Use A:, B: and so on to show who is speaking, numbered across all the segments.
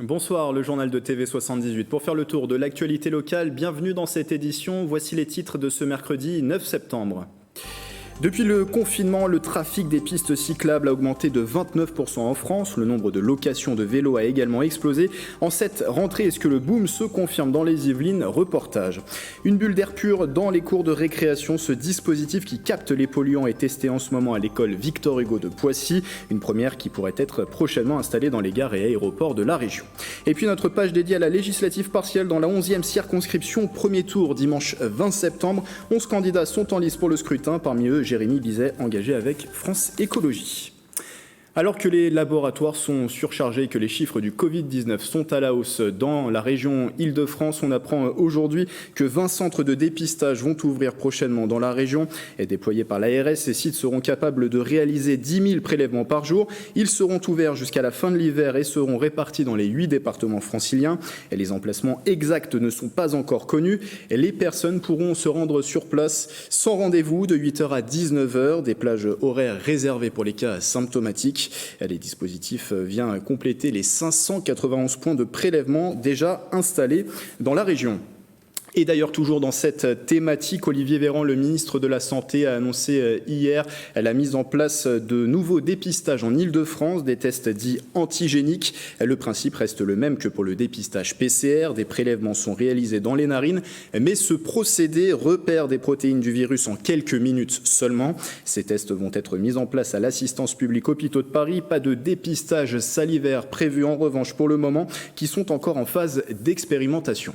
A: Bonsoir, le journal de TV78. Pour faire le tour de l'actualité locale, bienvenue dans cette édition. Voici les titres de ce mercredi 9 septembre. Depuis le confinement, le trafic des pistes cyclables a augmenté de 29% en France. Le nombre de locations de vélos a également explosé. En cette rentrée, est-ce que le boom se confirme dans les Yvelines? Reportage. Une bulle d'air pur dans les cours de récréation. Ce dispositif qui capte les polluants est testé en ce moment à l'école Victor Hugo de Poissy. Une première qui pourrait être prochainement installée dans les gares et aéroports de la région. Et puis notre page dédiée à la législative partielle dans la 11e circonscription. Premier tour dimanche 20 septembre. 11 candidats sont en lice pour le scrutin. Parmi eux, Jérémy Bizet, engagé avec France Écologie. Alors que les laboratoires sont surchargés et que les chiffres du Covid-19 sont à la hausse dans la région Île-de-France, on apprend aujourd'hui que 20 centres de dépistage vont ouvrir prochainement dans la région. Et déployés par l'ARS, ces sites seront capables de réaliser 10 000 prélèvements par jour. Ils seront ouverts jusqu'à la fin de l'hiver et seront répartis dans les 8 départements franciliens. Et les emplacements exacts ne sont pas encore connus. Et les personnes pourront se rendre sur place sans rendez-vous de 8h à 19h. Des plages horaires réservées pour les cas symptomatiques. Les dispositifs viennent compléter les 591 points de prélèvement déjà installés dans la région. Et d'ailleurs, toujours dans cette thématique, Olivier Véran, le ministre de la Santé, a annoncé hier la mise en place de nouveaux dépistages en Île-de-France, des tests dits antigéniques. Le principe reste le même que pour le dépistage PCR. Des prélèvements sont réalisés dans les narines, mais ce procédé repère des protéines du virus en quelques minutes seulement. Ces tests vont être mis en place à l'Assistance publique Hôpitaux de Paris. Pas de dépistage salivaire prévu en revanche pour le moment, qui sont encore en phase d'expérimentation.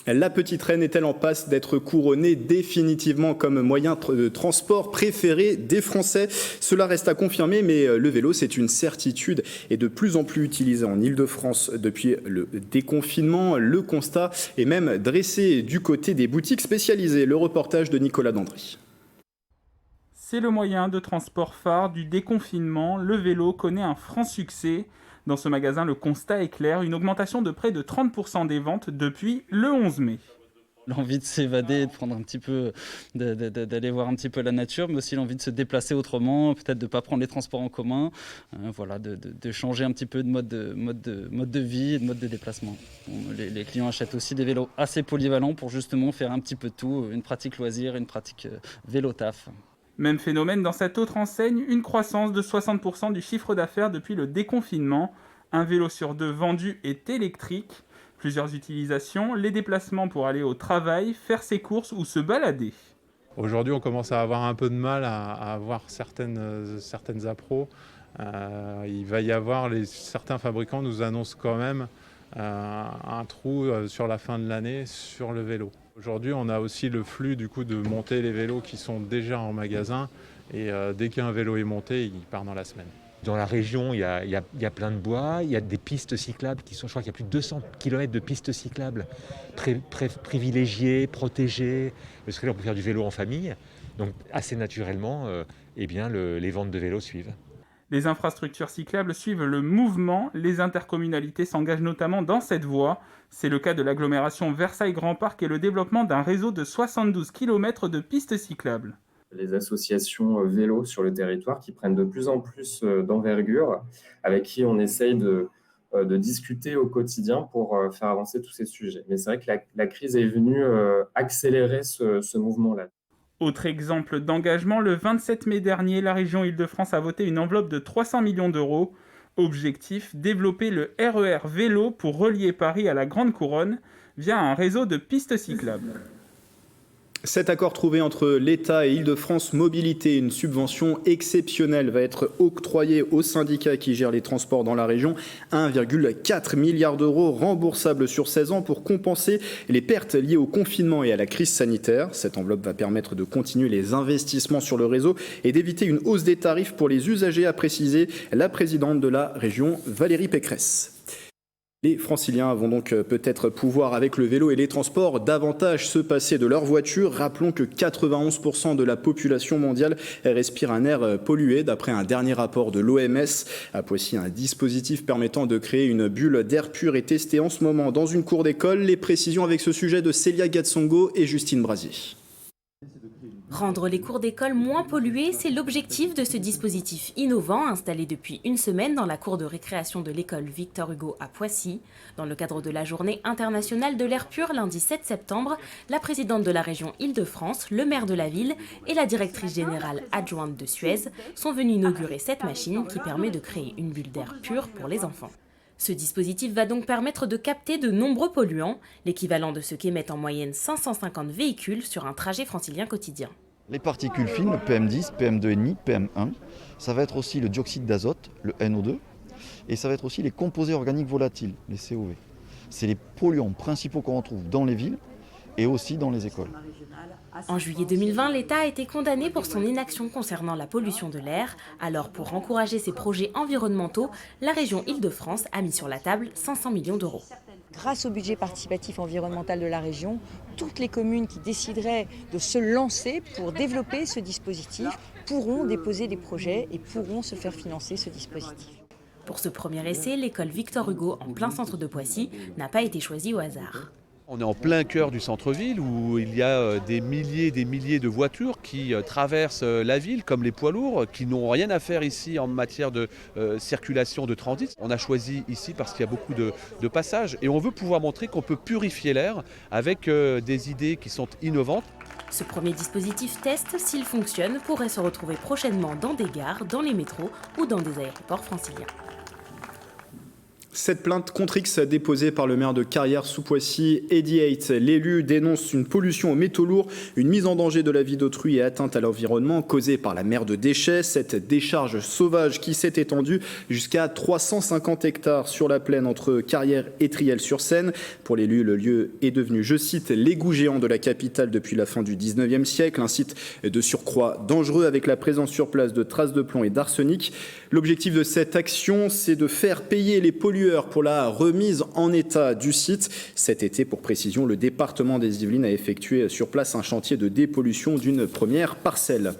A: La petite reine est-elle en passe d'être couronnée définitivement comme moyen de transport préféré des Français? Cela reste à confirmer, mais le vélo, c'est une certitude et de plus en plus utilisé en Île-de-France depuis le déconfinement. Le constat est même dressé du côté des boutiques spécialisées. Le reportage de Nicolas Dandry.
B: C'est le moyen de transport phare du déconfinement. Le vélo connaît un franc succès. Dans ce magasin, le constat est clair, une augmentation de près de 30% des ventes depuis le 11 mai.
C: L'envie de s'évader, de prendre un petit peu, d'aller voir un petit peu la nature, mais aussi l'envie de se déplacer autrement, peut-être de ne pas prendre les transports en commun, voilà, de changer un petit peu de mode de vie et de mode de déplacement. Les clients achètent aussi des vélos assez polyvalents pour justement faire un petit peu de tout, une pratique loisir, une pratique vélo-taf.
B: Même phénomène dans cette autre enseigne, une croissance de 60% du chiffre d'affaires depuis le déconfinement. Un vélo sur 2 vendu est électrique. Plusieurs utilisations, les déplacements pour aller au travail, faire ses courses ou se balader.
D: Aujourd'hui, on commence à avoir un peu de mal à avoir certaines appros. Il va y avoir, certains fabricants nous annoncent quand même un trou sur la fin de l'année sur le vélo. Aujourd'hui, on a aussi le flux du coup de monter les vélos qui sont déjà en magasin et dès qu'un vélo est monté, il part dans la semaine.
E: Dans la région, il y a plein de bois, il y a des pistes cyclables qui sont, je crois qu'il y a plus de 200 km de pistes cyclables privilégiées, protégées, parce que là on peut faire du vélo en famille. Donc assez naturellement, les ventes de vélos suivent.
B: Les infrastructures cyclables suivent le mouvement. Les intercommunalités s'engagent notamment dans cette voie. C'est le cas de l'agglomération Versailles-Grand Parc et le développement d'un réseau de 72 km de pistes cyclables.
F: Les associations vélo sur le territoire qui prennent de plus en plus d'envergure, avec qui on essaye de discuter au quotidien pour faire avancer tous ces sujets. Mais c'est vrai que la crise est venue accélérer ce mouvement-là.
B: Autre exemple d'engagement, le 27 mai dernier, la région Île-de-France a voté une enveloppe de 300 millions d'euros. Objectif, développer le RER vélo pour relier Paris à la Grande Couronne via un réseau de pistes cyclables.
A: Cet accord trouvé entre l'État et Île-de-France Mobilité, une subvention exceptionnelle, va être octroyée aux syndicats qui gèrent les transports dans la région. 1,4 milliard d'euros remboursables sur 16 ans pour compenser les pertes liées au confinement et à la crise sanitaire. Cette enveloppe va permettre de continuer les investissements sur le réseau et d'éviter une hausse des tarifs pour les usagers, a précisé la présidente de la région, Valérie Pécresse. Les franciliens vont donc peut-être pouvoir, avec le vélo et les transports, davantage se passer de leur voiture. Rappelons que 91% de la population mondiale respire un air pollué, d'après un dernier rapport de l'OMS. À Poissy, un dispositif permettant de créer une bulle d'air pur est testé en ce moment dans une cour d'école. Les précisions avec ce sujet de Célia Gatsongo et Justine Brasier.
G: Rendre les cours d'école moins pollués, c'est l'objectif de ce dispositif innovant installé depuis une semaine dans la cour de récréation de l'école Victor Hugo à Poissy. Dans le cadre de la journée internationale de l'air pur lundi 7 septembre, la présidente de la région Île-de-France, le maire de la ville et la directrice générale adjointe de Suez sont venus inaugurer cette machine qui permet de créer une bulle d'air pur pour les enfants. Ce dispositif va donc permettre de capter de nombreux polluants, l'équivalent de ce qu'émettent en moyenne 550 véhicules sur un trajet francilien quotidien.
H: Les particules fines, le PM10, PM2,5, PM1, ça va être aussi le dioxyde d'azote, le NO2, et ça va être aussi les composés organiques volatiles, les COV. C'est les polluants principaux qu'on retrouve dans les villes et aussi dans les écoles.
G: En juillet 2020, l'État a été condamné pour son inaction concernant la pollution de l'air. Alors, pour encourager ces projets environnementaux, la région Île-de-France a mis sur la table 500 millions d'euros.
I: Grâce au budget participatif environnemental de la région, toutes les communes qui décideraient de se lancer pour développer ce dispositif pourront déposer des projets et pourront se faire financer ce dispositif.
G: Pour ce premier essai, l'école Victor Hugo, en plein centre de Poissy, n'a pas été choisie au hasard.
J: On est en plein cœur du centre-ville où il y a des milliers de voitures qui traversent la ville comme les poids lourds qui n'ont rien à faire ici en matière de circulation, de transit. On a choisi ici parce qu'il y a beaucoup de passages et on veut pouvoir montrer qu'on peut purifier l'air avec des idées qui sont innovantes.
G: Ce premier dispositif test, s'il fonctionne, pourrait se retrouver prochainement dans des gares, dans les métros ou dans des aéroports franciliens.
A: Cette plainte contre X déposée par le maire de Carrières-sous-Poissy, Eddie Haidt. L'élu dénonce une pollution aux métaux lourds, une mise en danger de la vie d'autrui et atteinte à l'environnement causée par la mer de déchets. Cette décharge sauvage qui s'est étendue jusqu'à 350 hectares sur la plaine entre Carrières et Triel-sur-Seine. Pour l'élu, le lieu est devenu, je cite, l'égout géant de la capitale depuis la fin du 19e siècle. Un site de surcroît dangereux avec la présence sur place de traces de plomb et d'arsenic. L'objectif de cette action, c'est de faire payer les pollueurs pour la remise en état du site. Cet été, pour précision, le département des Yvelines a effectué sur place un chantier de dépollution d'une première parcelle.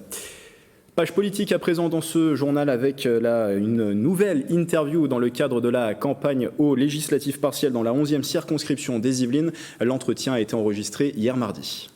A: Page politique à présent dans ce journal avec une nouvelle interview dans le cadre de la campagne aux législatives partielles dans la 11e circonscription des Yvelines. L'entretien a été enregistré hier mardi.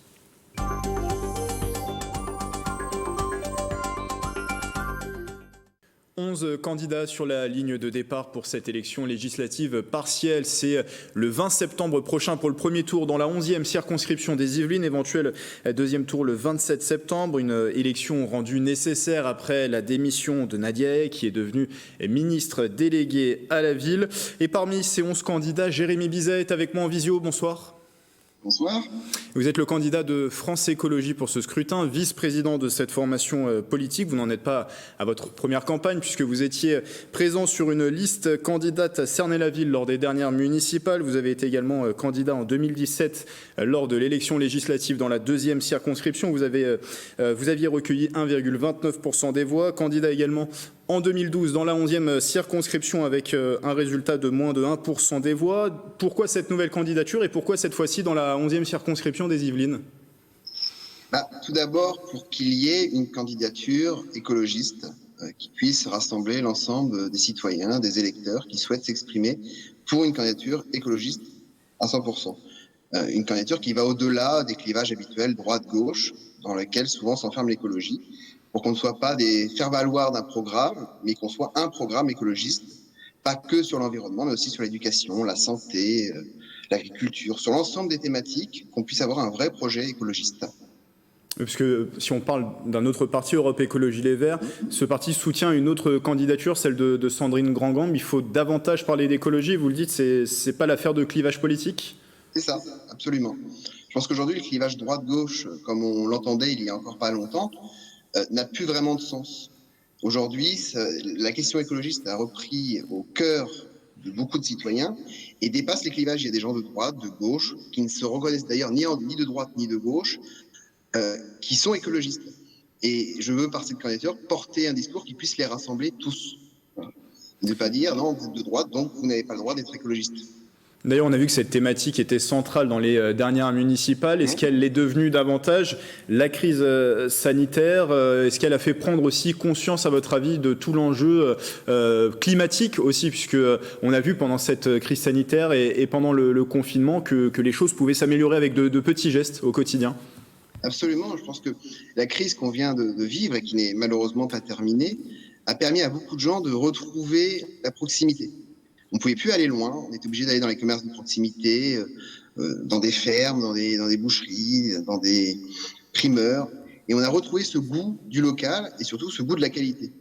A: 11 candidats sur la ligne de départ pour cette élection législative partielle. C'est le 20 septembre prochain pour le premier tour dans la 11e circonscription des Yvelines. Éventuel deuxième tour le 27 septembre. Une élection rendue nécessaire après la démission de Nadia Hay, qui est devenue ministre déléguée à la ville. Et parmi ces 11 candidats, Jérémy Bizet est avec moi en visio. Bonsoir.
K: Bonsoir.
A: Vous êtes le candidat de France Écologie pour ce scrutin, vice-président de cette formation politique. Vous n'en êtes pas à votre première campagne puisque vous étiez présent sur une liste candidate à Cernay-la-Ville lors des dernières municipales. Vous avez été également candidat en 2017 lors de l'élection législative dans la 2e circonscription. Vous aviez recueilli 1,29% des voix. Candidat également en 2012 dans la 11e circonscription avec un résultat de moins de 1% des voix. Pourquoi cette nouvelle candidature et pourquoi cette fois-ci dans la 11e circonscription des Yvelines ?
K: Tout d'abord, pour qu'il y ait une candidature écologiste qui puisse rassembler l'ensemble des citoyens, des électeurs qui souhaitent s'exprimer pour une candidature écologiste à 100%. Une candidature qui va au-delà des clivages habituels droite-gauche dans lesquels souvent s'enferme l'écologie, pour qu'on ne soit pas des faire-valoir d'un programme, mais qu'on soit un programme écologiste, pas que sur l'environnement, mais aussi sur l'éducation, la santé, l'agriculture, sur l'ensemble des thématiques, qu'on puisse avoir un vrai projet écologiste.
A: Parce que si on parle d'un autre parti, Europe Écologie Les Verts, ce parti soutient une autre candidature, celle de Sandrine Grand-Gambe. Il faut davantage parler d'écologie, vous le dites, c'est pas l'affaire de clivage politique ?
K: C'est ça, absolument. Je pense qu'aujourd'hui, le clivage droite-gauche, comme on l'entendait il y a encore pas longtemps, n'a plus vraiment de sens. Aujourd'hui, la question écologiste a repris au cœur de beaucoup de citoyens et dépasse les clivages. Il y a des gens de droite, de gauche, qui ne se reconnaissent d'ailleurs ni de droite ni de gauche, qui sont écologistes. Et je veux, par cette candidature, porter un discours qui puisse les rassembler tous. Voilà. Ne pas dire, non, vous êtes de droite, donc vous n'avez pas le droit d'être écologiste.
A: D'ailleurs, on a vu que cette thématique était centrale dans les dernières municipales. Est-ce qu'elle l'est devenue davantage ? La crise sanitaire, est-ce qu'elle a fait prendre aussi conscience, à votre avis, de tout l'enjeu climatique aussi, puisque on a vu pendant cette crise sanitaire et pendant le confinement que les choses pouvaient s'améliorer avec de petits gestes au quotidien ?
K: Absolument. Je pense que la crise qu'on vient de vivre et qui n'est malheureusement pas terminée a permis à beaucoup de gens de retrouver la proximité. On ne pouvait plus aller loin. On était obligé d'aller dans les commerces de proximité, dans des fermes, dans des boucheries, dans des primeurs. Et on a retrouvé ce goût du local et surtout ce goût de la qualité.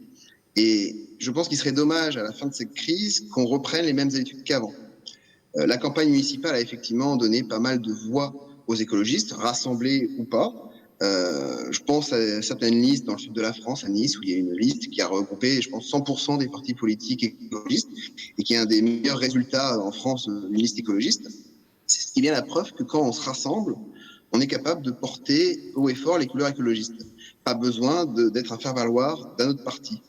K: Et je pense qu'il serait dommage à la fin de cette crise qu'on reprenne les mêmes habitudes qu'avant. La campagne municipale a effectivement donné pas mal de voix aux écologistes, rassemblés ou pas. Je pense à certaines listes dans le sud de la France, à Nice, où il y a une liste qui a regroupé, je pense, 100% des partis politiques écologistes et qui est un des meilleurs résultats en France d'une liste écologiste. C'est bien la preuve que quand on se rassemble, on est capable de porter haut et fort les couleurs écologistes. Pas besoin d'être un faire-valoir d'un autre parti.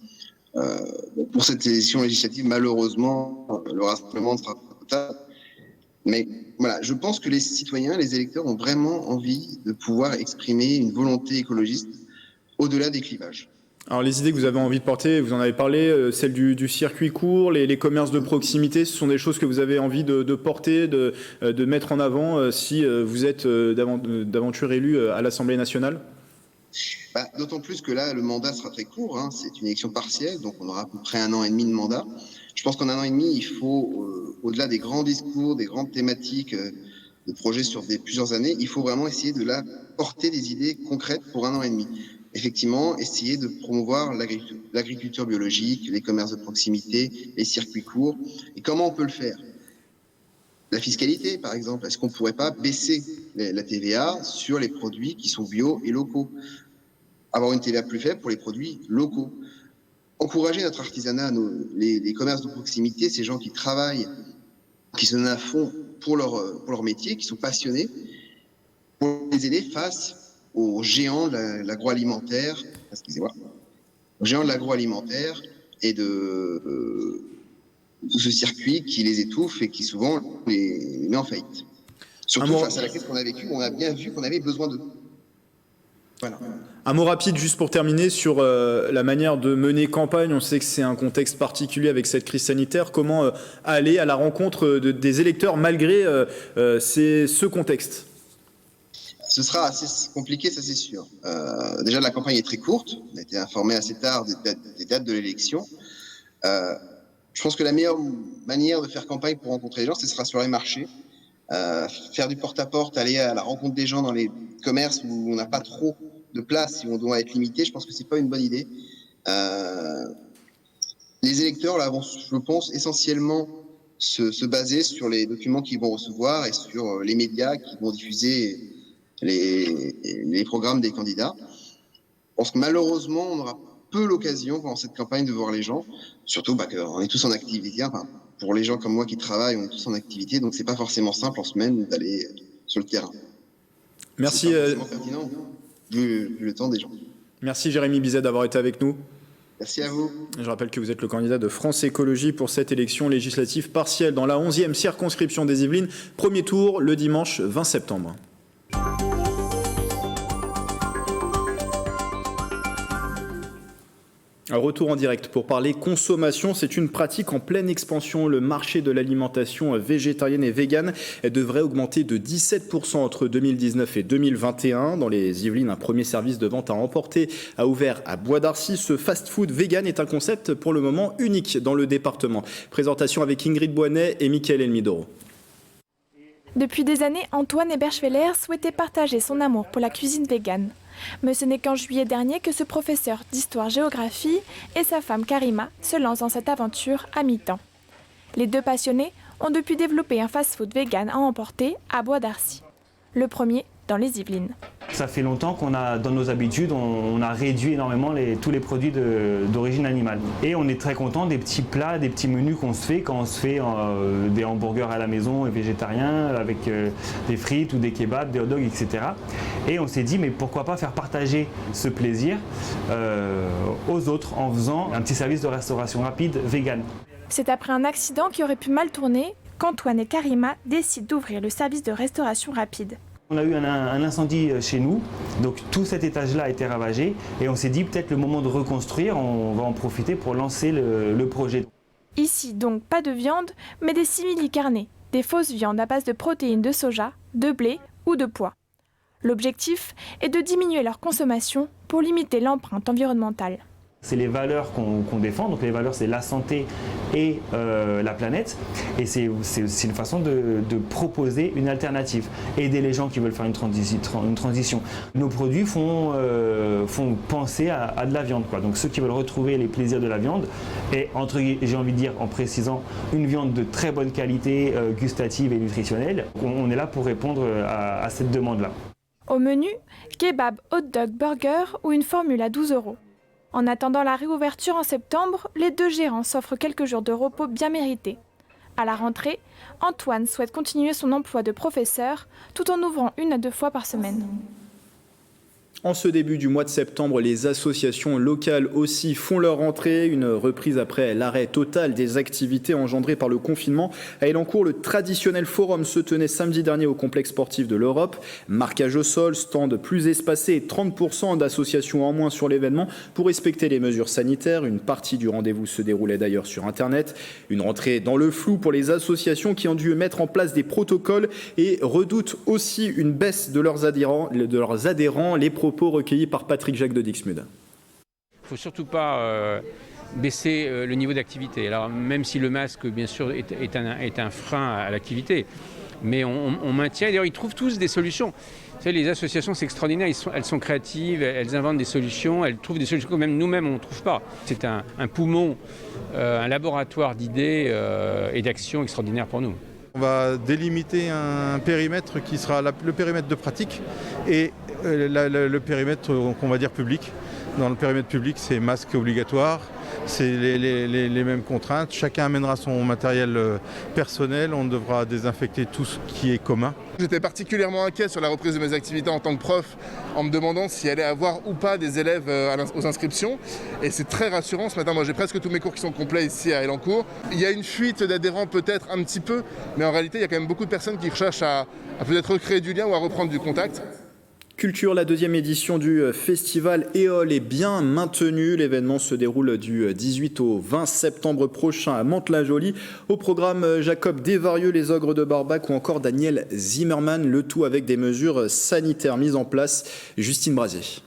K: Pour cette élection législative, malheureusement, le rassemblement ne sera pas total. Mais voilà, je pense que les citoyens, les électeurs ont vraiment envie de pouvoir exprimer une volonté écologiste au-delà des clivages.
A: Alors les idées que vous avez envie de porter, vous en avez parlé, celle du circuit court, les commerces de proximité, ce sont des choses que vous avez envie de porter, de mettre en avant si vous êtes d'aventure élu à l'Assemblée nationale ?
K: D'autant plus que là, le mandat sera très court, hein, c'est une élection partielle, donc on aura à peu près 1 an et demi de mandat. Je pense qu'en 1 an et demi, il faut, au-delà des grands discours, des grandes thématiques, de projets sur plusieurs années, il faut vraiment essayer de porter des idées concrètes pour 1 an et demi. Effectivement, essayer de promouvoir l'agriculture biologique, les commerces de proximité, les circuits courts. Et comment on peut le faire ? La fiscalité, par exemple. Est-ce qu'on ne pourrait pas baisser la TVA sur les produits qui sont bio et locaux ? Avoir une TVA plus faible pour les produits locaux. Encourager notre artisanat, les commerces de proximité, ces gens qui travaillent, qui se donnent à fond pour leur métier, qui sont passionnés, pour les aider face aux géants de l'agroalimentaire, aux géants de l'agroalimentaire et de tout ce circuit qui les étouffe et qui souvent les met en faillite. Surtout face à la crise qu'on a vécue, on a bien vu qu'on avait besoin de... Voilà.
A: Un mot rapide juste pour terminer sur la manière de mener campagne. On sait que c'est un contexte particulier avec cette crise sanitaire. Comment aller à la rencontre des électeurs malgré ce contexte ?
K: Ce sera assez compliqué, ça c'est sûr. Déjà, la campagne est très courte. On a été informé assez tard des dates de l'élection. Je pense que la meilleure manière de faire campagne pour rencontrer les gens, ce sera sur les marchés. Faire du porte-à-porte, aller à la rencontre des gens dans les commerces où on n'a pas trop de place, si on doit être limité, je pense que c'est pas une bonne idée. Les électeurs là vont, je pense, essentiellement se baser sur les documents qu'ils vont recevoir et sur les médias qui vont diffuser les programmes des candidats. Je pense que malheureusement, on aura peu l'occasion pendant cette campagne de voir les gens, surtout qu'on est tous en activité. Enfin, pour les gens comme moi qui travaillent, on est tous en activité, donc c'est pas forcément simple en semaine d'aller sur le terrain.
A: Merci.
K: C'est pas forcément pertinent, vu le temps des gens.
A: Merci Jérémy Bizet d'avoir été avec nous.
K: Merci à vous.
A: Je rappelle que vous êtes le candidat de France Écologie pour cette élection législative partielle dans la 11e circonscription des Yvelines. Premier tour le dimanche 20 septembre. Un retour en direct pour parler consommation. C'est une pratique en pleine expansion. Le marché de l'alimentation végétarienne et végane devrait augmenter de 17% entre 2019 et 2021. Dans les Yvelines, un premier service de vente à emporter a ouvert à Bois d'Arcy. Ce fast-food vegan est un concept pour le moment unique dans le département. Présentation avec Ingrid Boinet et Mickaël Elmidoro.
L: Depuis des années, Antoine Eberschweller souhaitait partager son amour pour la cuisine végane. Mais ce n'est qu'en juillet dernier que ce professeur d'histoire-géographie et sa femme Karima se lancent dans cette aventure à mi-temps. Les deux passionnés ont depuis développé un fast-food vegan à emporter à Bois d'Arcy. Le premier dans les Yvelines.
M: Ça fait longtemps qu'on a, dans nos habitudes, on a réduit énormément tous les produits d'origine animale. Et on est très content des petits plats, des petits menus qu'on se fait quand on se fait des hamburgers à la maison et végétariens avec des frites ou des kebabs, des hot dogs, etc. Et on s'est dit, mais pourquoi pas faire partager ce plaisir aux autres en faisant un petit service de restauration rapide vegan.
L: C'est après un accident qui aurait pu mal tourner qu'Antoine et Karima décident d'ouvrir le service de restauration rapide.
M: On a eu un incendie chez nous, donc tout cet étage-là a été ravagé et on s'est dit peut-être le moment de reconstruire, on va en profiter pour lancer le projet.
L: Ici donc pas de viande, mais des simili carnés, des fausses viandes à base de protéines de soja, de blé ou de pois. L'objectif est de diminuer leur consommation pour limiter l'empreinte environnementale.
M: C'est les valeurs qu'on défend, donc les valeurs c'est la santé et la planète, et c'est aussi une façon de proposer une alternative, aider les gens qui veulent faire une transition. Nos produits font penser à de la viande, quoi. Donc ceux qui veulent retrouver les plaisirs de la viande, et j'ai envie de dire en précisant, une viande de très bonne qualité gustative et nutritionnelle, on est là pour répondre à cette demande-là.
L: Au menu, kebab, hot dog, burger ou une formule à 12 €. En attendant la réouverture en septembre, les deux gérants s'offrent quelques jours de repos bien mérités. À la rentrée, Antoine souhaite continuer son emploi de professeur tout en ouvrant 1 à 2 fois par semaine.
A: En ce début du mois de septembre, les associations locales aussi font leur rentrée. Une reprise après l'arrêt total des activités engendrées par le confinement. À Élancourt, le traditionnel forum se tenait samedi dernier au complexe sportif de l'Europe. Marquage au sol, stand plus espacé et 30% d'associations en moins sur l'événement pour respecter les mesures sanitaires. Une partie du rendez-vous se déroulait d'ailleurs sur Internet. Une rentrée dans le flou pour les associations qui ont dû mettre en place des protocoles et redoutent aussi une baisse de leurs adhérents. Les propos recueillis par Patrick Jacques de Dixmude.
N: Il ne faut surtout pas baisser le niveau d'activité. Alors même si le masque, bien sûr, est un frein à l'activité, mais on maintient. D'ailleurs, ils trouvent tous des solutions. Vous savez, les associations, c'est extraordinaire. Elles sont créatives, elles inventent des solutions, elles trouvent des solutions que même nous-mêmes, on ne trouve pas. C'est un poumon, un laboratoire d'idées et d'actions extraordinaires pour nous.
O: On va délimiter un périmètre qui sera le périmètre de pratique et le périmètre qu'on va dire public. Dans le périmètre public, c'est masque obligatoire, c'est les mêmes contraintes. Chacun amènera son matériel personnel, on devra désinfecter tout ce qui est commun.
P: J'étais particulièrement inquiet sur la reprise de mes activités en tant que prof, en me demandant s'il allait avoir ou pas des élèves aux inscriptions. Et c'est très rassurant ce matin. Moi, j'ai presque tous mes cours qui sont complets ici à Élancourt. Il y a une fuite d'adhérents peut-être un petit peu, mais en réalité, il y a quand même beaucoup de personnes qui recherchent à peut-être recréer du lien ou à reprendre du contact.
A: Culture, la deuxième édition du festival Éole est bien maintenue. L'événement se déroule du 18 au 20 septembre prochain à Mantes-la-Jolie. Au programme, Jacob Desvarieux, les Ogres de Barbac ou encore Daniel Zimmerman, le tout avec des mesures sanitaires mises en place. Justine Brasier.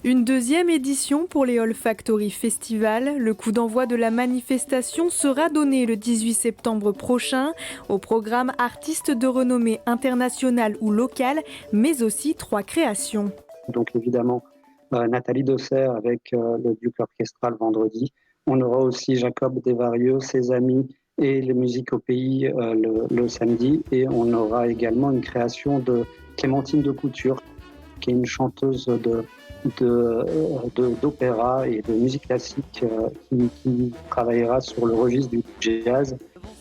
Q: Une deuxième édition pour les Olfactory Festival. Le coup d'envoi de la manifestation sera donné le 18 septembre prochain. Au programme, artistes de renommée internationale ou locale, mais aussi 3 créations.
R: Donc évidemment, Nathalie Dosser avec le Duc orchestral vendredi. On aura aussi Jacob Desvarieux, ses amis et les musiques au pays le samedi. Et on aura également une création de Clémentine de Couture, qui est une chanteuse d'opéra et de musique classique qui travaillera sur le registre du jazz.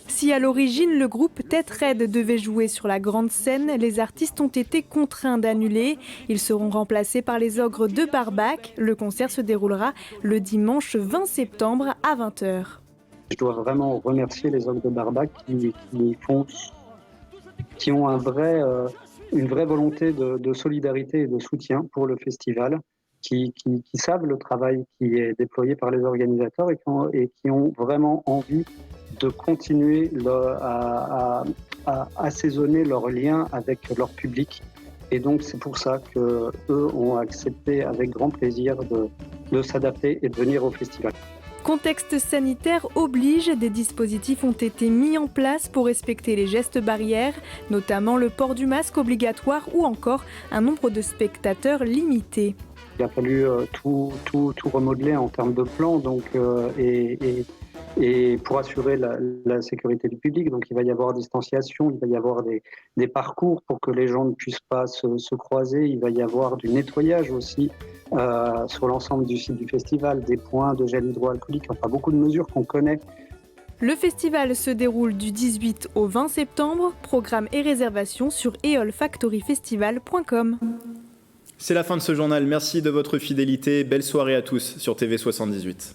Q: Si à l'origine le groupe Tête Raide devait jouer sur la grande scène, les artistes ont été contraints d'annuler. Ils seront remplacés par les Ogres de Barbac. Le concert se déroulera le dimanche 20 septembre à 20h.
R: Je dois vraiment remercier les Ogres de Barbac qui ont une vraie volonté de solidarité et de soutien pour le festival, qui savent le travail qui est déployé par les organisateurs et qui ont vraiment envie de continuer à assaisonner leur lien avec leur public. Et donc c'est pour ça qu'eux ont accepté avec grand plaisir de s'adapter et de venir au festival.
Q: Contexte sanitaire oblige, des dispositifs ont été mis en place pour respecter les gestes barrières, notamment le port du masque obligatoire ou encore un nombre de spectateurs limité.
R: Il a fallu tout remodeler en termes de plan et pour assurer la sécurité du public. Donc il va y avoir distanciation, il va y avoir des parcours pour que les gens ne puissent pas se croiser, il va y avoir du nettoyage aussi sur l'ensemble du site du festival, des points de gel hydroalcoolique, enfin beaucoup de mesures qu'on connaît.
Q: Le festival se déroule du 18 au 20 septembre. Programme et réservation sur eolfactoryfestival.com.
A: C'est la fin de ce journal. Merci de votre fidélité. Belle soirée à tous sur TV78.